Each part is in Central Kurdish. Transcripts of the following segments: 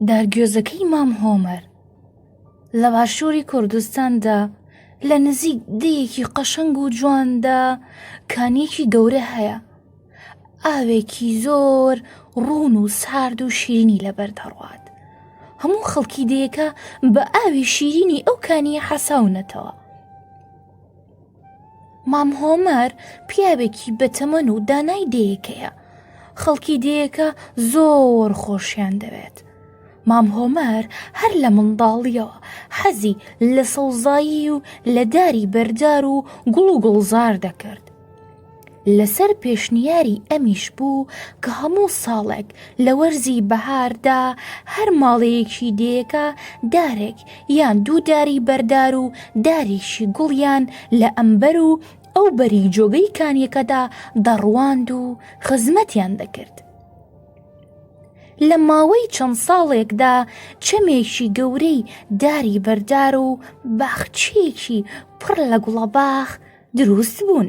دارگوێزەکەی مام هۆمەر لە باشووری کوردستاندا لە نزیک دەیەکی قەشەنگ و جواندا کانیەکی گەورە هەیە. ئاوێکی زۆر ڕوون و سارد و شیرینی لەبەر دەڕوات. هەموو خەڵکی دەیەکە بە ئاوی شیرینی ئەو کانیە حەساونەتەوە. مام هۆمەر پیاوێکی بەتەمەن و دانای دەیەکەیە. خەڵکی دەیەکە زۆر خۆشیان دەوێت. مام هۆمەر هەر لە منداڵیەوە حەزی لە سەوزایی و لە داری بەردار و گوڵ و گوڵزار دەکرد. لەسەر پێشنیاری ئەمیش بوو کە هەموو ساڵێک لە وەرزی بەهاردا هەر ماڵەیەکی دەیەکە دارێک یان دوو داری بەردار و داریشی گوڵیان لە ئەمبەر و ئەو بەری جۆگەی کانیەکەدا دەڕواند و خزمەتیان دەکرد. لە ماوەی چەند ساڵێکدا چەمێکی گەورەی داری بەردار و باخچەیەکی پڕ لە گوڵەباخ دروست بوون.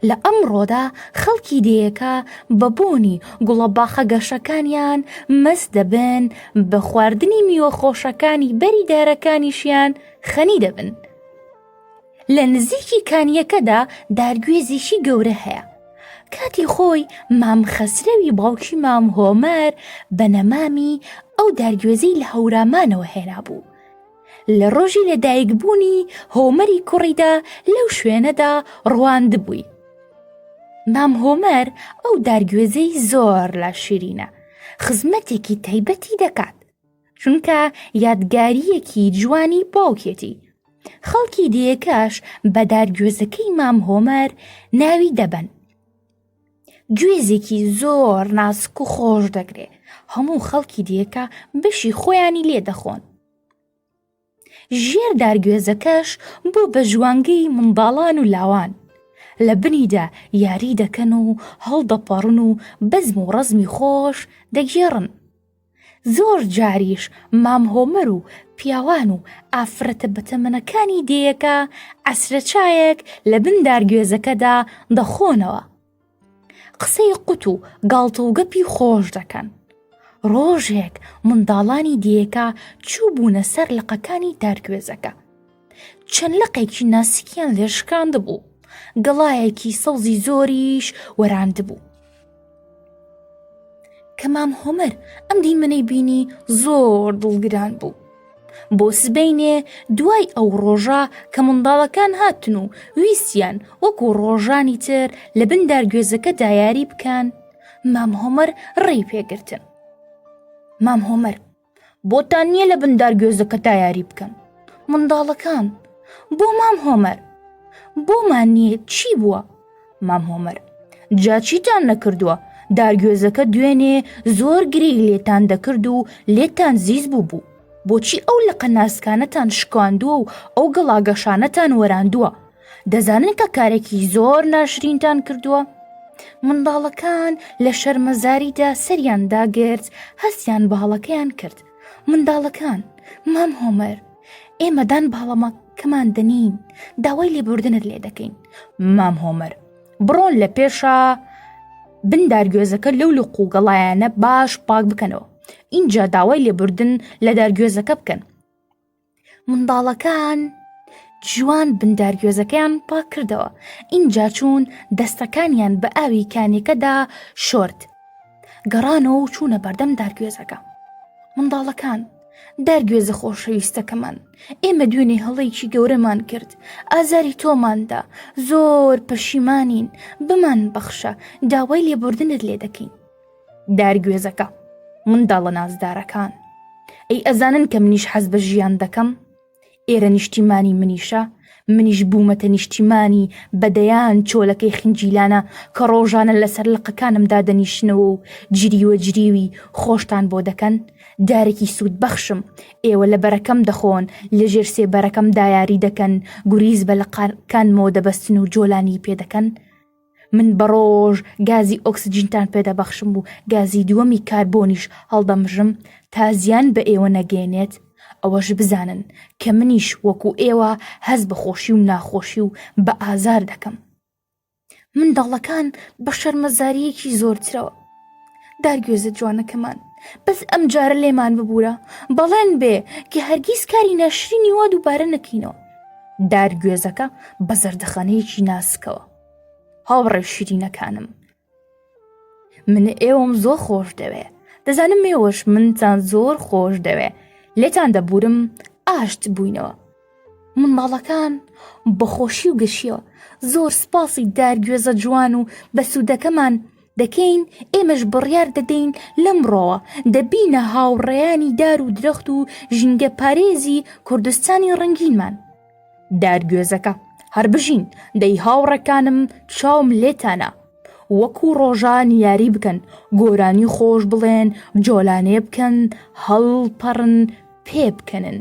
لە ئەمڕۆدا خەڵکی دەیەکە بە بۆنی گوڵەباخە گەشەکانیان مەست دەبن، بە خواردنی میوە خۆشەکانی بەری دارەکانیشیان خەنی دەبن. لە نزیکی کانیەکەدا دارگوێزێکی گەورە هەیە. کاتی خۆی مام خەسرەوی باوکی مام هۆمەر بە نەمامی ئەو دارگوێزەی لە هەورامانەوە هێنا بوو. لە ڕۆژی لەدایکبوونی هۆمەری کوڕیدا لەو شوێنەدا ڕواند بووی. مام هۆمەر ئەو دارگوێزەی زۆر لا شیرینە خزمەتێکی تایبەتی دەکات، چونکە یادگاریەکی جوانی باوکێتی. خەڵکی دەیەکەش بە دارگوێزەکەی مام هۆمەر ناوی دەبەن. گوێزێکی زۆر ناسک و خۆش دەگرێ. هەموو خەڵکی دەیەکە بەشی خۆیانی لێ دەخۆن. ژێر دارگوێزەکەش بۆ بە ژوانگەی منداڵان و لاوان لە بنیدا یاری دەکەن و هەڵدەپەڕن و بەزم و ڕەزمی خۆش دەگێڕن. زۆر جاریش مام هۆمەر و پیاوان و ئافرەتە بەتەمەنەکانی دەیەکە عەسرەچایەک لە بن دارگوێزەکەدا دەخۆنەوە. قسەی قوت و گاڵتە و گەپی خۆش دەکەن. ڕۆژێک منداڵانی دەیەکە چوو بوونە سەر لقەکانی دارگوێزەکە. چەند لقێکی ناسکیان لێشکاند بوو. گەڵایەکی سەوزی زۆریش وەراند بوو. کە مام هۆمەر ئەم دیمەنەی بینی زۆر دڵگران بوو. بۆ سبەینێ دوای ئەو ڕۆژە کە منداڵەکان هاتن و ویستیان وەکو ڕۆژانی تر لە بن دارگوێزەکە دایاری بکەن، مام هۆمەر ڕێی پێگرتن. مام هۆمەر: بۆتان نییە لە بن دارگوێزەکە دایاری بکەن؟ منداڵەکان: بۆ مام هۆمەر؟ بۆمان نییە، چی بووە؟ مام هۆمەر: جا چیتان نەکردووە؟ دارگوێزەکە دوێنێ زۆر گرێی لێتان دەکرد و لێتان زیز بوو. بۆچی ئەو لقە ناسکانەتان شکاندووە و ئەو گەڵاگەشانەتان وەراندووە؟ دەزانن کە کارێکی زۆر ناشرینتان کردووە؟ منداڵەکان لە شەرمەزاریدا سەریان داگرت، هەستیان بە هەڵەکەیان کرد. منداڵەکان: مام هۆمەر، ئێمەدان باڵەمەکەمان دەنین، داوای لێبوردنت لێ دەکەین. مام هۆمەر: بڕۆن لە پێشە بن دارگوێزەکە لەو لوق و گەڵایانە باش پاک بکەنەوە. اینجا داوای لێبوردن لە دارگوێزەکە بکەن. منداڵەکان جوان بن دارگوێزەکەیان پاک کردەوە. اینجا چوون دەستەکانیان بە ئاوی کانیەکەدا شۆرد. گەڕانەوە و چوونە بەردەم دارگوێزەکە. منداڵەکان: دارگوێزە خۆشەویستەکەمان، ئێمە دوێنێ هەڵەیەکی گەورەمان کرد، ئازاری تۆماندا، زۆر پەشیمانین، بمان بەخشە، داوای لێبوردنت لێ دەکەین. دارگوێزەکە: منداڵە نازدارەکان، ئەی ئەزانن کە منیش حەز بە ژیان دەکەم؟ ئێرە نیشتیمانی منیشە، منیش بوومەتە نیشتیمانی بەدەیان چۆلەکەی خنجیلانە کە ڕۆژانە لەسەر لقەکانمدا دەنیشنەوە و جریوە جریوی خۆشتان بۆ دەکەن. دارێکی سوود بەخشم، ئێوە لە بەرەکەم دەخۆن، لەژێر سێبەرەکەم دایاری دەکەن، گوریز بە لقەکانمەوە دەبەستن و جۆلانی پێ دەکەن. من بە ڕۆژ گازی ئۆکسجینتان پێدەبەخشم و گازی دووەمی کاربۆنیش هەڵدەمژم تا زیان بە ئێوە نەگەێنێت. ئەوەش بزانن کە منیش وەکو ئێوە هەز بە خۆشی و ناخۆشی و بە ئازار دەکەم. منداڵەکان بە شەرمەزاریەکی زۆرترەوە: دارگوێزە جوانەکەمان، بەس ئەم جارە لێمان ببوورە بەڵێن بێ کە هەرگیز کاری ناشرینی وا دووبارە نەکەینەوە. دارگوێزەکە بە زەردەخەنەیەکی ناسکەوە: هاوڕێ شیرینەکانم، من ئێوەم زۆر خۆش دەوێ، دەزانم ئێوەش منتان زۆر خۆش دەوێ، لێتان دەبورم ئاشت بووینەوە. منداڵەکان بەخۆشی و گەشیەوە زۆر سپاسی دارگوێزە جوان و بەسوودەکەمان دەکەین. ئێمەش بڕیار دەدەین لەمڕۆوە دەبینە هاوڕێیانی دار و درەخت و ژینگە پارێزی کوردستانی ڕەنگینمان. دارگوێزەکە: هەر بژین دەی هاوڕەکانم، چاوم لێتانە، وەکو ڕۆژان یاری بکەن، گۆرانی خۆش بڵێن، جۆلانێ بکەن، هەڵپەڕن، پێ بکەنن.